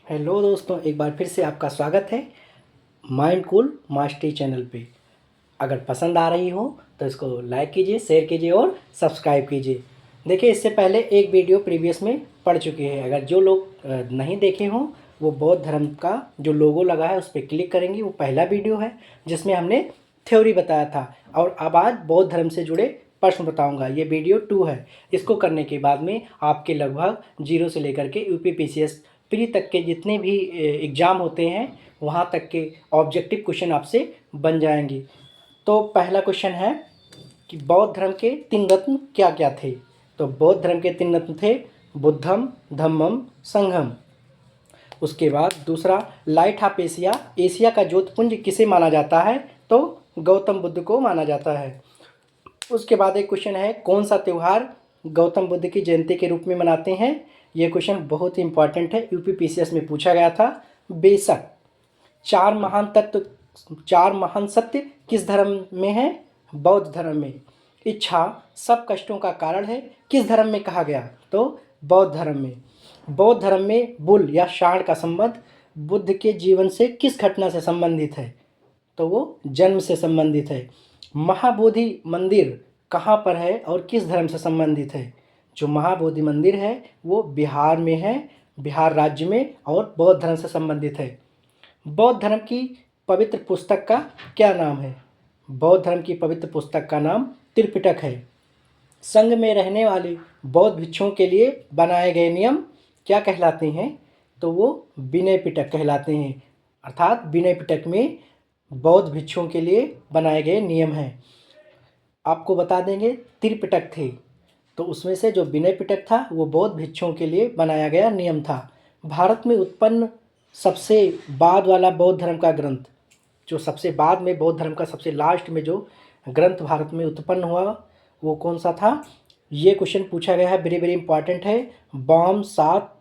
Hello दोस्तों, एक बार फिर से आपका स्वागत है माइंड कूल मास्टरी चैनल पे। अगर पसंद आ रही हो तो इसको लाइक कीजिए, शेयर कीजिए और सब्सक्राइब कीजिए। देखिए, इससे पहले एक वीडियो प्रीवियस में पड़ चुकी है। अगर जो लोग नहीं देखे हों, वो बौद्ध धर्म का जो लोगो लगा है उस पर क्लिक करेंगे। वो पहला वीडियो है जिसमें हमने थ्योरी बताया था, और अब आज बौद्ध धर्म से जुड़े प्रश्न बताऊंगा। ये वीडियो 2 है। इसको करने के बाद में आपके लगभग 0 से लेकर के यूपीपीसीएस प्री तक के जितने भी एग्ज़ाम होते हैं वहाँ तक के ऑब्जेक्टिव क्वेश्चन आपसे बन जाएंगे। तो पहला क्वेश्चन है कि बौद्ध धर्म के 3 रत्न क्या क्या थे। तो बौद्ध धर्म के 3 रत्न थे बुद्धम, धम्मम, संघम। उसके बाद दूसरा, लाइट ऑफ एशिया, एशिया का ज्योतिपुंज किसे माना जाता है। तो गौतम बुद्ध को माना जाता है। उसके बाद एक क्वेश्चन है, कौन सा त्यौहार गौतम बुद्ध की जयंती के रूप में मनाते हैं। ये क्वेश्चन बहुत ही इंपॉर्टेंट है, यूपीपीसीएस में पूछा गया था। बेशक चार महान सत्य किस धर्म में है। बौद्ध धर्म में। इच्छा सब कष्टों का कारण है, किस धर्म में कहा गया। तो बौद्ध धर्म में। बौद्ध धर्म में बुल या सांड का संबंध बुद्ध के जीवन से किस घटना से संबंधित है। तो वो जन्म से संबंधित है। महाबोधि मंदिर कहाँ पर है और किस धर्म से संबंधित है। जो महाबोधि मंदिर है वो बिहार में है, बिहार राज्य में, और बौद्ध धर्म से संबंधित है। बौद्ध धर्म की पवित्र पुस्तक का क्या नाम है। बौद्ध धर्म की पवित्र पुस्तक का नाम त्रिपिटक है। संघ में रहने वाले बौद्ध भिक्षुओं के लिए बनाए गए नियम क्या कहलाते हैं। तो वो विनय पिटक कहलाते हैं। अर्थात विनय पिटक में बौद्ध भिक्षुओं के लिए बनाए गए नियम हैं। आपको बता देंगे त्रिपिटक थे, तो उसमें से जो विनय पिटक था वो बौद्ध भिक्षुओं के लिए बनाया गया नियम था। भारत में उत्पन्न सबसे बाद वाला बौद्ध धर्म का ग्रंथ, जो सबसे बाद में बौद्ध धर्म का सबसे लास्ट में जो ग्रंथ भारत में उत्पन्न हुआ वो कौन सा था। ये क्वेश्चन पूछा गया है, वेरी वेरी इंपॉर्टेंट है। बाम सात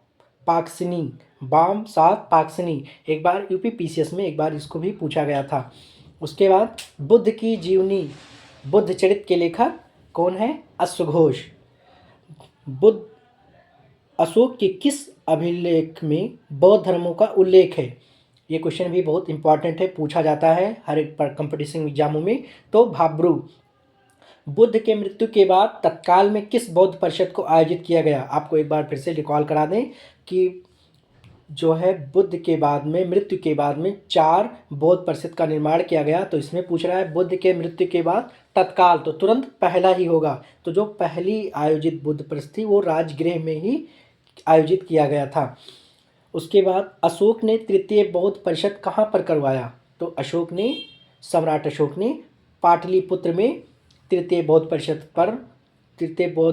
पाक्सिनी, बाम सात पाक्सिनी। एक बार यूपीपीसीएस में एक बार इसको भी पूछा गया था। उसके बाद बुद्ध की जीवनी, बुद्ध चरित्र के लेखक कौन है। अश्वघोष। बुद्ध अशोक के किस अभिलेख में बौद्ध धर्मों का उल्लेख है। ये क्वेश्चन भी बहुत इंपॉर्टेंट है, पूछा जाता है हर एक कंपटीशन एग्जामों में। तो भाब्रू। बुद्ध के मृत्यु के बाद तत्काल में किस बौद्ध परिषद को आयोजित किया गया। आपको एक बार फिर से रिकॉल करा दें कि जो है बुद्ध के बाद में, मृत्यु के बाद में 4 बौद्ध परिषद का निर्माण किया गया। तो इसमें पूछ रहा है बुद्ध के मृत्यु के बाद तत्काल, तो तुरंत पहला ही होगा। तो जो पहली आयोजित बुद्ध परिषद थी वो राजगृह में ही आयोजित किया गया था। उसके बाद अशोक ने तृतीय बौद्ध परिषद कहाँ पर करवाया। तो अशोक ने, सम्राट अशोक ने पाटलिपुत्र में तृतीय बौद्ध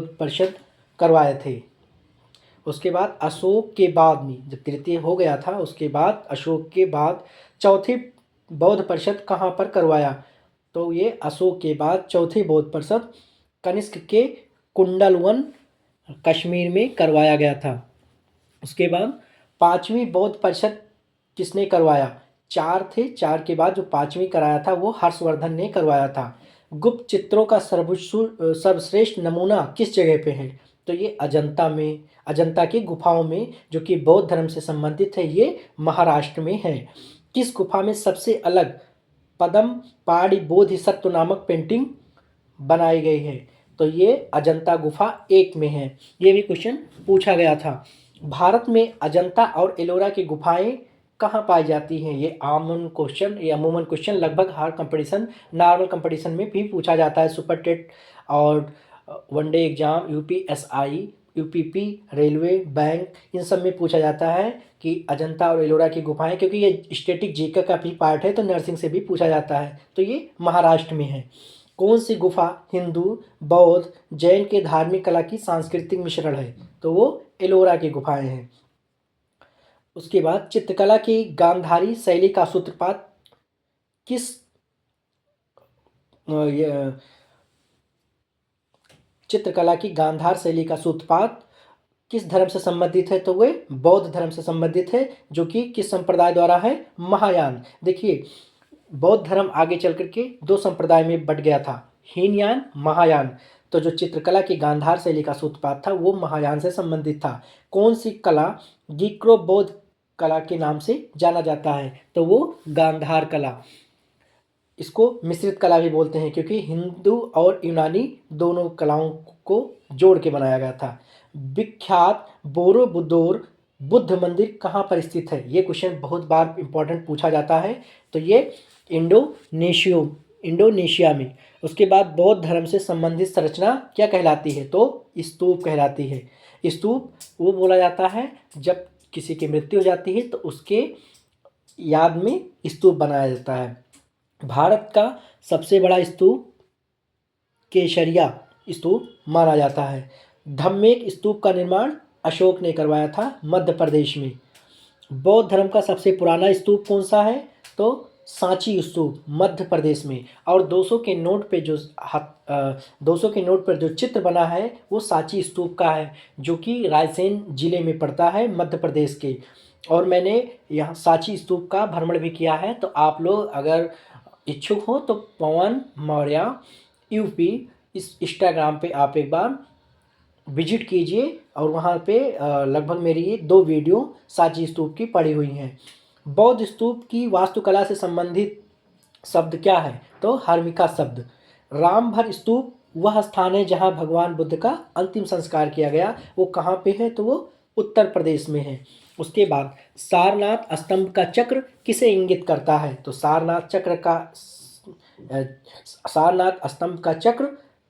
परिषद करवाए थे। उसके बाद अशोक के बाद में, जब तृतीय हो गया था उसके बाद अशोक के बाद चौथी बौद्ध परिषद कहाँ पर करवाया। तो ये अशोक के बाद चौथी बौद्ध परिषद कनिष्क के कुंडलवन कश्मीर में करवाया गया था। उसके बाद 5वीं बौद्ध परिषद किसने करवाया। 4 थे, 4 के बाद जो 5वीं कराया था वो हर्षवर्धन ने करवाया था। गुप्त चित्रों का सर्वश्रेष्ठ नमूना किस जगह पे है। तो ये अजंता में, अजंता की गुफाओं में, जो कि बौद्ध धर्म से संबंधित है। ये महाराष्ट्र में है। किस गुफा में सबसे अलग पदम पाड़ी बोधिसत्व नामक पेंटिंग बनाई गई है। तो ये अजंता गुफा 1 में है। ये भी क्वेश्चन पूछा गया था। भारत में अजंता और एलोरा की गुफाएं कहाँ पाई जाती हैं। ये अमूमन क्वेश्चन लगभग हर कंपटीशन, नॉर्मल कंपटीशन में भी पूछा जाता है। सुपर टेट और one day exam, UPSI, UPP, railway, bank, इन सब में पूछा जाता है कि अजंता और एलोरा की गुफाएं, क्योंकि ये स्टैटिक जीके का भी पार्ट है तो नर्सिंग से भी पूछा जाता है। तो ये महाराष्ट्र में है। कौन सी गुफा हिंदू, बौद्ध, जैन के धार्मिक कला की सांस्कृतिक मिश्रण है। तो वो एलोरा की गुफाएं हैं। उसके बाद चित्रकला की गांधारी शैली का सूत्रपात किस चित्रकला की गांधार शैली का सूत्रपात किस धर्म से संबंधित है। तो वे बौद्ध धर्म से संबंधित है, जो कि किस संप्रदाय द्वारा है। महायान। देखिए, बौद्ध धर्म आगे चल करके 2 संप्रदाय में बट गया था, हीनयान, महायान। तो जो चित्रकला की गांधार शैली का सूत्रपात था वो महायान से संबंधित था। कौन सी कला ग्रीको बौद्ध कला के नाम से जाना जाता है, तो वो गांधार कला। इसको मिश्रित कला भी बोलते हैं क्योंकि हिंदू और यूनानी दोनों कलाओं को जोड़ के बनाया गया था। विख्यात बोरोबुदोर बुद्ध मंदिर कहाँ पर स्थित है? ये क्वेश्चन बहुत बार इंपॉर्टेंट पूछा जाता है। तो ये इंडोनेशिया में। उसके बाद बौद्ध धर्म से संबंधित संरचना क्या कहलाती है? तो स्तूप कहलाती है। स्तूप वो बोला जाता है जब किसी की मृत्यु हो जाती है तो उसके याद में स्तूप बनाया जाता है। भारत का सबसे बड़ा स्तूप केसरिया स्तूप माना जाता है। धम्मेक स्तूप का निर्माण अशोक ने करवाया था मध्य प्रदेश में। बौद्ध धर्म का सबसे पुराना स्तूप कौन सा है? तो सांची स्तूप मध्य प्रदेश में। और 200 के नोट पे जो 200 के नोट पर जो चित्र बना है वो सांची स्तूप का है, जो कि रायसेन जिले में पड़ता है मध्य प्रदेश के। और मैंने यहाँ सांची स्तूप का भ्रमण भी किया है, तो आप लोग अगर इच्छुक हो तो पवन मौर्य यूपी इस इंस्टाग्राम पे आप एक बार विजिट कीजिए और वहाँ पे लगभग मेरी ये 2 वीडियो सांची स्तूप की पड़ी हुई हैं। बौद्ध स्तूप की वास्तुकला से संबंधित शब्द क्या है? तो हर्मिका शब्द। रामभर स्तूप वह स्थान है जहाँ भगवान बुद्ध का अंतिम संस्कार किया गया, वो कहाँ पे है? तो वो उत्तर प्रदेश में है। उसके बाद सारनाथ स्तंभ का चक्र किसे इंगित करता है? तो सारनाथ स्तंभ का चक्र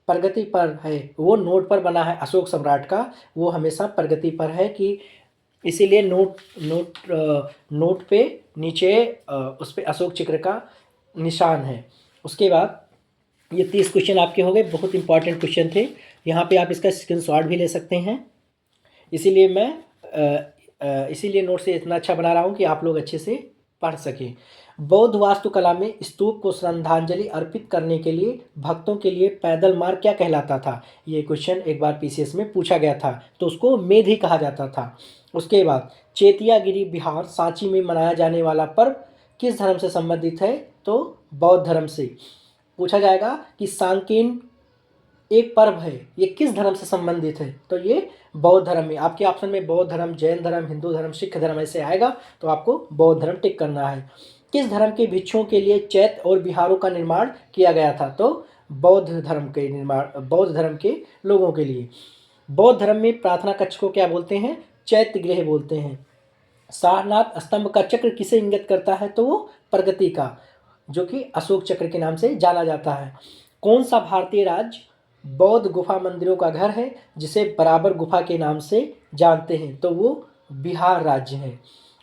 प्रगति पर है, वो नोट पर बना है अशोक सम्राट का, वो हमेशा प्रगति पर है कि इसीलिए नोट पे नीचे उस पे अशोक चक्र का निशान है। उसके बाद ये 30 क्वेश्चन आपके हो गए, बहुत इंपॉर्टेंट क्वेश्चन थे। यहाँ पे आप इसका स्क्रीनशॉट भी ले सकते हैं। इसीलिए मैं इसीलिए नोट से इतना अच्छा बना रहा हूँ कि आप लोग अच्छे से पढ़ सकें। बौद्ध वास्तुकला में स्तूप को श्रद्धांजलि अर्पित करने के लिए भक्तों के लिए पैदल मार्ग क्या कहलाता था? ये क्वेश्चन एक बार पीसीएस में पूछा गया था, तो उसको मेध ही कहा जाता था। उसके बाद चेतियागिरी बिहार सांची में मनाया जाने वाला पर्व किस धर्म से संबंधित है? तो बौद्ध धर्म से। पूछा जाएगा कि सांकेन एक पर्व है, ये किस धर्म से संबंधित है? तो ये बौद्ध धर्म में। आपके ऑप्शन में बौद्ध धर्म, जैन धर्म, हिंदू धर्म, सिख धर्म ऐसे आएगा, तो आपको बौद्ध धर्म टिक करना है। किस धर्म के भिक्षुओं के लिए चैत्य और विहारों का निर्माण किया गया था? तो बौद्ध धर्म के लोगों के लिए। बौद्ध धर्म में प्रार्थना कक्ष को क्या बोलते हैं? चैत्य गृह बोलते हैं। सारनाथ स्तंभ का चक्र किसे इंगित करता है? तो वो प्रगति का, जो कि अशोक चक्र के नाम से जाना जाता है। कौन सा भारतीय राज्य बौद्ध गुफा मंदिरों का घर है जिसे बराबर गुफा के नाम से जानते हैं? तो वो बिहार राज्य है।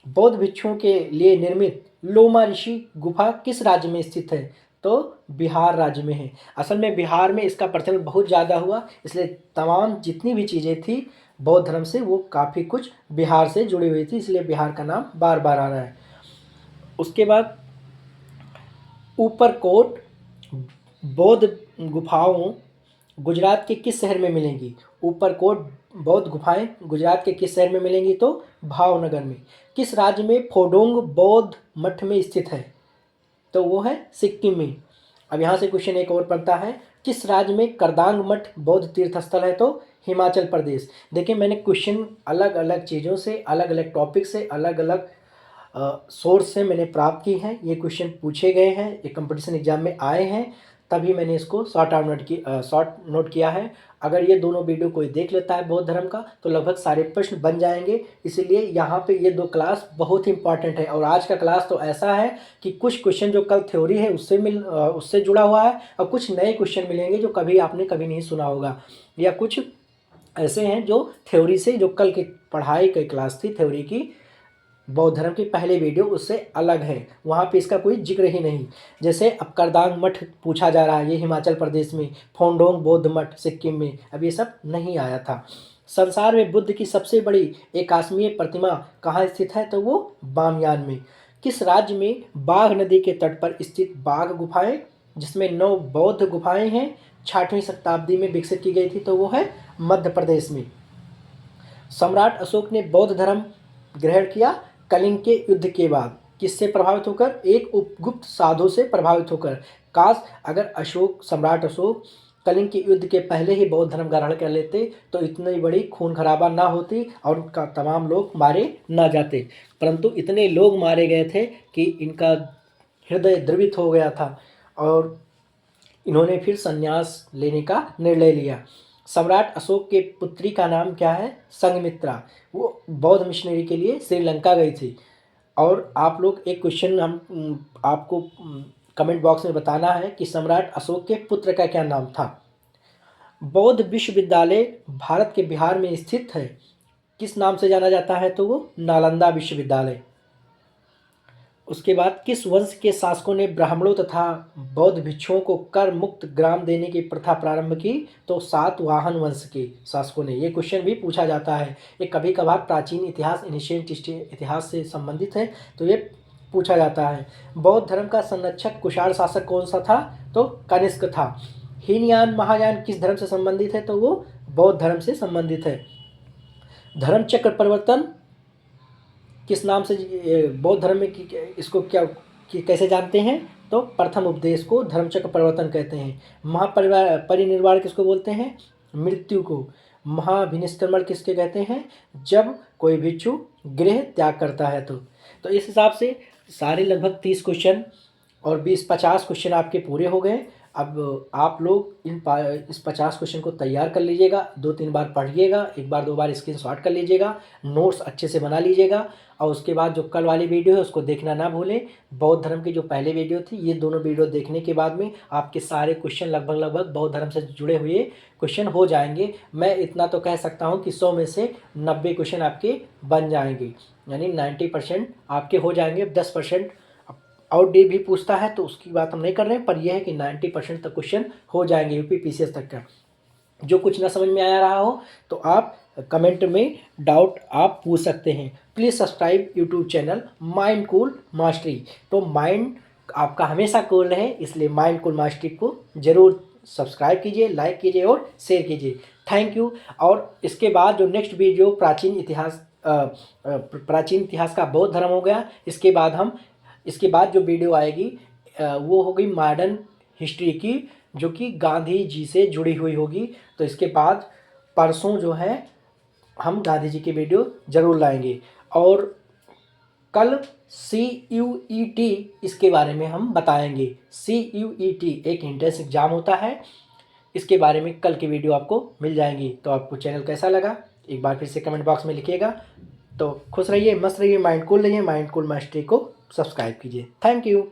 बौद्ध भिक्षुओं के लिए निर्मित लोमा ऋषि गुफा किस राज्य में स्थित है? तो बिहार राज्य में है। असल में बिहार में इसका प्रचलन बहुत ज़्यादा हुआ, इसलिए तमाम जितनी भी चीज़ें थी बौद्ध धर्म से वो काफ़ी कुछ बिहार से जुड़ी हुई थी, इसलिए बिहार का नाम बार बार आ रहा है। उसके बाद ऊपरकोट बौद्ध गुफाओं गुजरात के किस शहर में मिलेंगी? ऊपरकोट बौद्ध गुफाएं गुजरात के किस शहर में मिलेंगी? तो भावनगर में। किस राज्य में फोडोंग बौद्ध मठ में स्थित है? तो वो है सिक्किम में। अब यहाँ से क्वेश्चन एक और बनता है, किस राज्य में करदांग मठ बौद्ध तीर्थ स्थल है? तो हिमाचल प्रदेश। देखिए मैंने क्वेश्चन अलग अलग चीज़ों से, अलग अलग टॉपिक से, अलग अलग सोर्स से मैंने प्राप्त की हैं। ये क्वेश्चन पूछे गए हैं, ये कंपटीशन एग्जाम में आए हैं, तभी मैंने इसको शॉर्ट नोट किया है। अगर ये दोनों वीडियो कोई देख लेता है बौद्ध धर्म का तो लगभग सारे प्रश्न बन जाएंगे। इसीलिए यहाँ पे ये 2 क्लास बहुत इंपॉर्टेंट है। और आज का क्लास तो ऐसा है कि कुछ क्वेश्चन जो कल थ्योरी है उससे जुड़ा हुआ है, और कुछ नए क्वेश्चन मिलेंगे जो आपने कभी नहीं सुना होगा, या कुछ ऐसे हैं जो थ्योरी से, जो कल की पढ़ाई की क्लास थी थ्योरी की बौद्ध धर्म की पहले वीडियो, उससे अलग है, वहाँ पे इसका कोई जिक्र ही नहीं। जैसे अब करदांग मठ पूछा जा रहा है, ये हिमाचल प्रदेश में, फोंडोंग बौद्ध मठ सिक्किम में, अब ये सब नहीं आया था। संसार में बुद्ध की सबसे बड़ी एकास्मीय प्रतिमा कहाँ स्थित है? तो वो बामियान में। किस राज्य में बाघ नदी के तट पर स्थित बाघ गुफाएं, जिसमें 9 बौद्ध गुफाएं हैं, 6वीं शताब्दी में विकसित की गई थी? तो वो है मध्य प्रदेश में। सम्राट अशोक ने बौद्ध धर्म ग्रहण किया कलिंग के युद्ध के बाद, किससे प्रभावित होकर? एक उपगुप्त साधु से प्रभावित होकर। काश अगर सम्राट अशोक कलिंग के युद्ध के पहले ही बौद्ध धर्म ग्रहण कर लेते तो इतनी बड़ी खून खराबा ना होती और उनका तमाम लोग मारे ना जाते, परंतु इतने लोग मारे गए थे कि इनका हृदय द्रवित हो गया था और इन्होंने फिर संन्यास लेने का निर्णय लिया। सम्राट अशोक के पुत्री का नाम क्या है? संघमित्रा। वो बौद्ध मिशनरी के लिए श्रीलंका गई थी। और आप लोग एक क्वेश्चन आपको कमेंट बॉक्स में बताना है कि सम्राट अशोक के पुत्र का क्या नाम था। बौद्ध विश्वविद्यालय भारत के बिहार में स्थित है, किस नाम से जाना जाता है? तो वो नालंदा विश्वविद्यालय। उसके बाद किस वंश के शासकों ने ब्राह्मणों तथा बौद्ध भिक्षुओं को कर मुक्त ग्राम देने की प्रथा प्रारंभ की? तो सातवाहन वंश के शासकों ने। ये क्वेश्चन भी पूछा जाता है, ये कभी कभार प्राचीन इतिहास एंशिएंट इतिहास से संबंधित है तो ये पूछा जाता है। बौद्ध धर्म का संरक्षक कुषाण शासक कौन सा था? तो कनिष्क था। हीनयान महायान किस धर्म से संबंधित है? तो वो बौद्ध धर्म से संबंधित है। धर्म चक्र परिवर्तन किस नाम से बौद्ध धर्म में इसको क्या कैसे जानते हैं? तो प्रथम उपदेश को धर्मचक्र परिवर्तन कहते हैं। महापरिनिर्वाण किसको बोलते हैं? मृत्यु को। महाभिनिष्क्रमण किसके कहते हैं? जब कोई भिक्षु गृह त्याग करता है तो इस हिसाब से सारे लगभग 30 क्वेश्चन और 20-50 क्वेश्चन आपके पूरे हो गए। अब आप लोग इस 50 क्वेश्चन को तैयार कर लीजिएगा, 2-3 बार पढ़िएगा, 1-2 बार स्क्रीनशॉट कर लीजिएगा, नोट्स अच्छे से बना लीजिएगा और उसके बाद जो कल वाली वीडियो है उसको देखना ना भूलें। बौद्ध धर्म की जो पहले वीडियो थी, ये दोनों वीडियो देखने के बाद में आपके सारे क्वेश्चन लगभग बौद्ध धर्म से जुड़े हुए क्वेश्चन हो जाएंगे। मैं इतना तो कह सकता हूँ कि 100 में से 90 क्वेश्चन आपके बन जाएंगे, यानी 90% आपके हो जाएंगे। 10% आउट डे भी पूछता है तो उसकी बात हम नहीं कर रहे हैं, पर यह है कि 90% तक क्वेश्चन हो जाएंगे यूपी पीसीएस तक का। जो कुछ ना समझ में आया रहा हो तो आप कमेंट में डाउट आप पूछ सकते हैं। Please subscribe YouTube channel mind cool mastery. तो माइंड आपका हमेशा कूल रहे, इसलिए माइंड कूल मास्टरी को ज़रूर सब्सक्राइब कीजिए, लाइक कीजिए और शेयर कीजिए। Thank you. और इसके बाद जो नेक्स्ट वीडियो प्राचीन इतिहास का बौद्ध धर्म हो गया। इसके बाद जो वीडियो आएगी वो होगी मॉडर्न हिस्ट्री की, जो कि गांधी जी से जुड़ी हुई होगी। तो इसके बाद परसों जो है हम गांधी जी की वीडियो ज़रूर लाएंगे। और कल CUET इसके बारे में हम बताएंगे। CUET एक एंट्रेंस एग्ज़ाम होता है, इसके बारे में कल की वीडियो आपको मिल जाएंगी। तो आपको चैनल कैसा लगा एक बार फिर से कमेंट बॉक्स में लिखिएगा। तो खुश रहिए, मस्त रहिए, माइंड कूल रहिए। माइंड कूल मास्टरी को सब्सक्राइब कीजिए। Thank you.